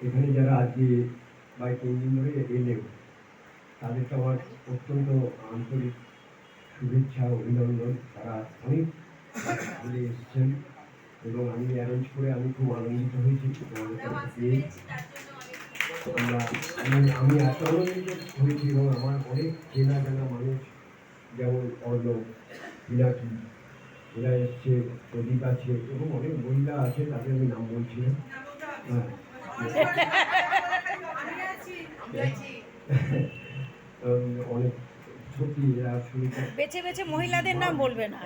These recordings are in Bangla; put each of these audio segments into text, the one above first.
এখানে যারা আজকে বা 3 দিন ধরে এলেও তাদেরকে আমার অত্যন্ত আন্তরিক শুভেচ্ছা অভিনন্দন। তারা অনেক দূরে এসেছেন এবং আমি অ্যারেঞ্জ করে আমি খুব আনন্দিত হয়েছি। আমি এত আনন্দিত হয়েছি এবং আমার অনেক চেনা জানা মানুষ যেমন অর্ণব, পিনাকি, এরা এসছে, প্রদীপ আছে এবং অনেক মহিলা আছে, তাদের আমি নাম বলছি না। অনেক সত্যি এরা বেছে বেছে মহিলাদের নাম বলবে না।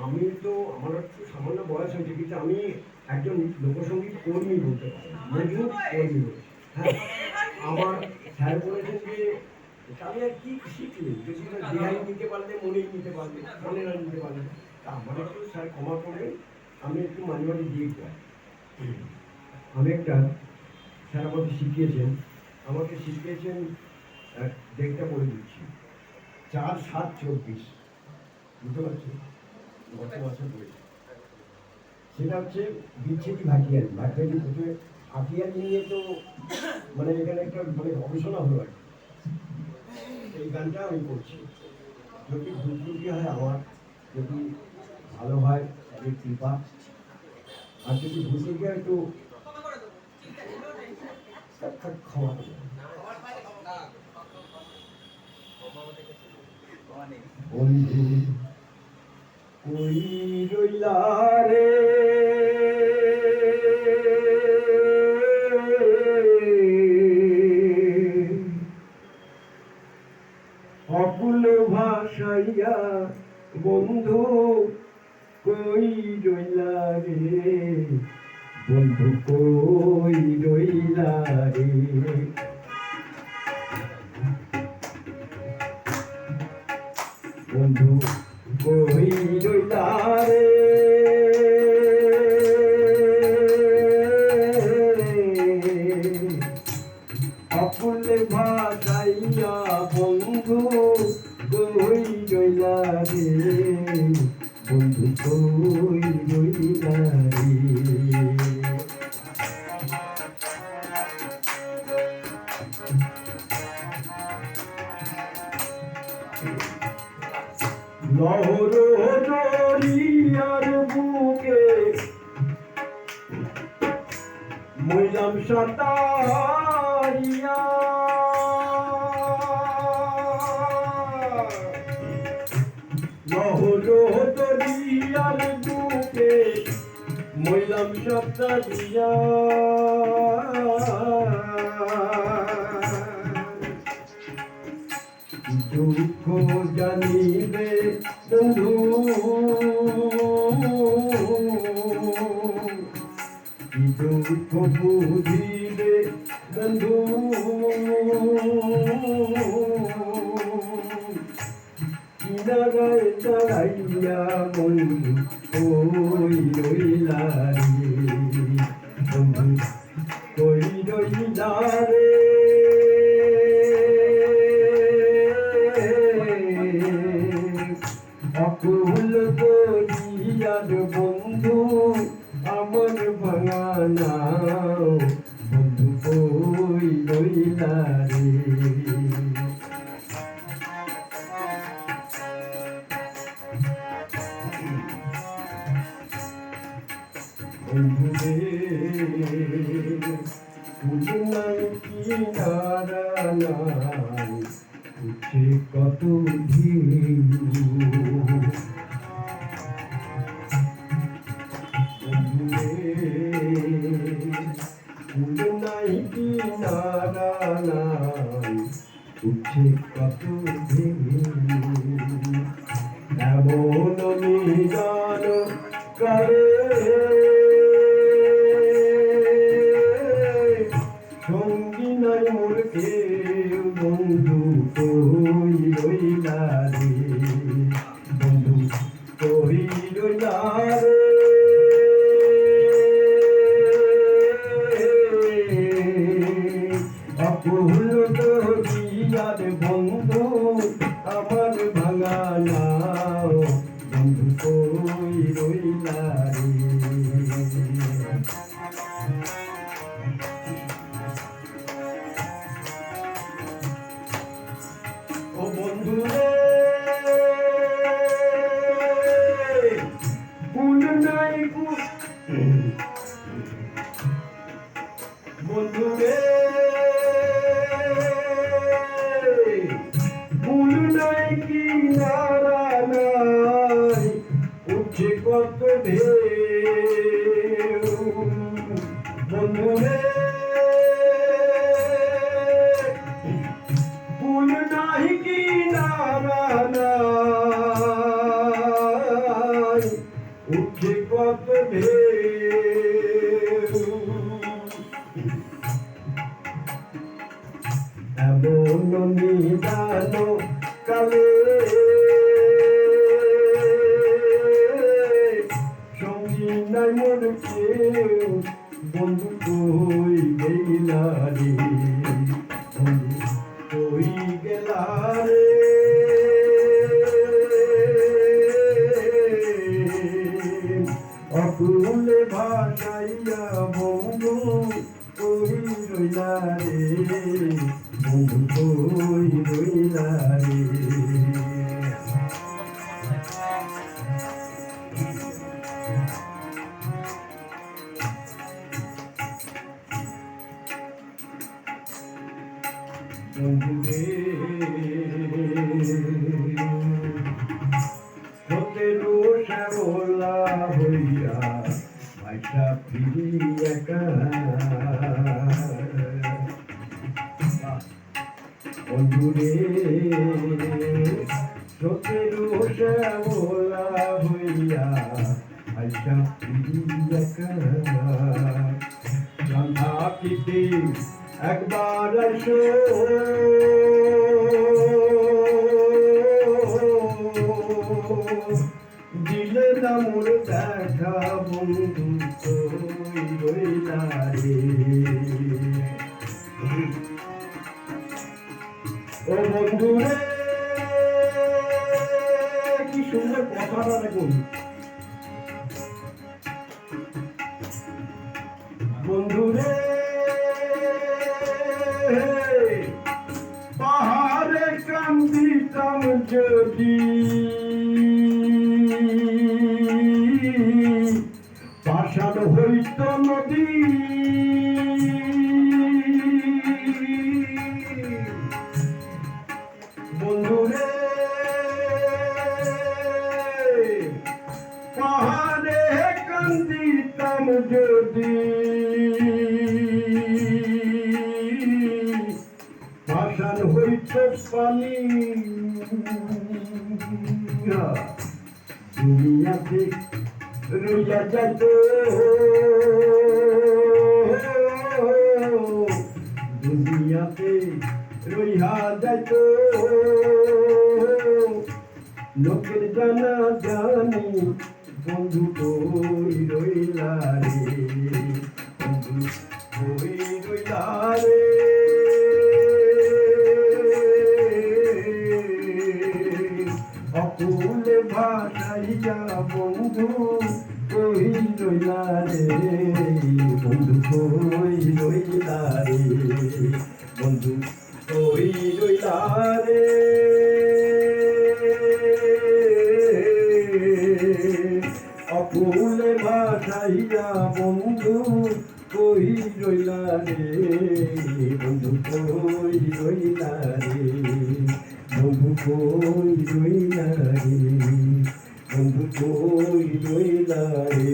আমি তো আমার একটু সামান্য বয়স হয়েছে, কিন্তু আমি একজন লোকসঙ্গীত কর্মী বলতে পারি, মজুর কর্মী। হ্যাঁ, আমার স্যার বলেছেন যে আমি আর কি শিখলে, যদি দেহাই নিতে পারলে মনেই নিতে পারলে, মনে না নিতে পারলে। তা আমার একটু স্যার ক্ষমা করবেন, আমি একটু মাঝে মাঝে দিয়ে যাই। আমি একটা স্যার আমাকে শিখিয়েছেন ডেটটা করে দিচ্ছি, 4/7/24, বুঝতে পারছি গত মাসে পড়েছে। সেটা হচ্ছে বিচ্ছেদি ভাটিয়ালি। প্রথমে ভাটিয়ালি নিয়ে তো মানে এখানে একটা মানে গবেষণা হলো আর কি। এই গানটা আমি করছি, যদি ভুলত্রুটি হয় আমার, যদি ভালো হয় তাদের কৃপা, আর যদি ভুলত্রুটি হয় একটু ক্ষমা করবেন। বন্ধু কই রইলা রে, অকুল ভাষাইয়া বন্ধু কই রইলা রে, বন্ধু কই রইলা রে, বন্ধু কই রইলা রে, অকুল ভাষাইয়া বন্ধু কই রইলা রে, বন্ধু কই রইলা রে। লহর দরিয়ার বুকে মইলাম সাঁতারিয়া, লহর দরিয়ার বুকে মইলাম সাঁতারিয়া, দুঃখ জানিবে বন্ধু দুঃখ বুঝিবে বন্ধু, কিনারায় দাঁড়াইয়া বন্ধু কই রইলা রে, বন্ধু কই রইলা রে, অকুল দরিয়ার বন্ধু আমার ভাঙা নাও, বন্ধু কই রইলা রে। বন্ধু রে ফুল নাই কিনারা নাই, উঠে কত ঢেউ, বন্ধু রে ফুল নাই কিনারা নাই, উঠে কত ঢেউ, এমন মিলন করে সঙ্গী নাই মোর কেউ, বন্ধু কই রইলা রে, বন্ধু কই রইলা রে, অকুল দরিয়ার বন্ধু বন্ধু রে ভুল নাই কি নারা নাই উঠছে কত ঢেউ বন্ধু রে ভুল নাই কি নারা নাই উঠছে কত ঢেউ এমন নিদান কালে সঙ্গী নাই মোর কেউ বন্ধু কই গেলা রে বন্ধু কই গেলা রে অকুলে ভাসাইয়া বন্ধু কই রইলা রে বন্ধু কই রইলা রে বন্ধু রে সতেরো শ্যামলা হইয়া ভাইসা ফিরি একা বন্ধু রে সতেরো শ্যামলা হইয়া ভাইসা ফিরি একা সন্ধ্যা পিতে একবার আসো দিলে না মোর দেখা বন্ধু কই রইলা রে ও বন্ধু রে কি সুন্দর কথাটা দেখুন বন্ধু রে পাহাড়ে কান্দিতাম যদি পাষাণ হইত নদী বন্ধু রে পাহাড়ে কান্দিতাম যদি পাষাণ হইত পানি দুনিয়াতে রইয়া যাইত দুনিয়াতে রইয়া যাইত লোকের জানা জানি বন্ধু কই রইলা রে বন্ধু কই রইলা রে অকুলে ভাসাইয়া বন্ধু কই রইলা রে বন্ধু কই রইলা রে বন্ধু কই রইলা রে অকুলে ভাসাইয়া বন্ধু কই রইলা রে বন্ধু কই রইলা রে বন্ধু কই রইলা রে বন্ধু কই রইলা রে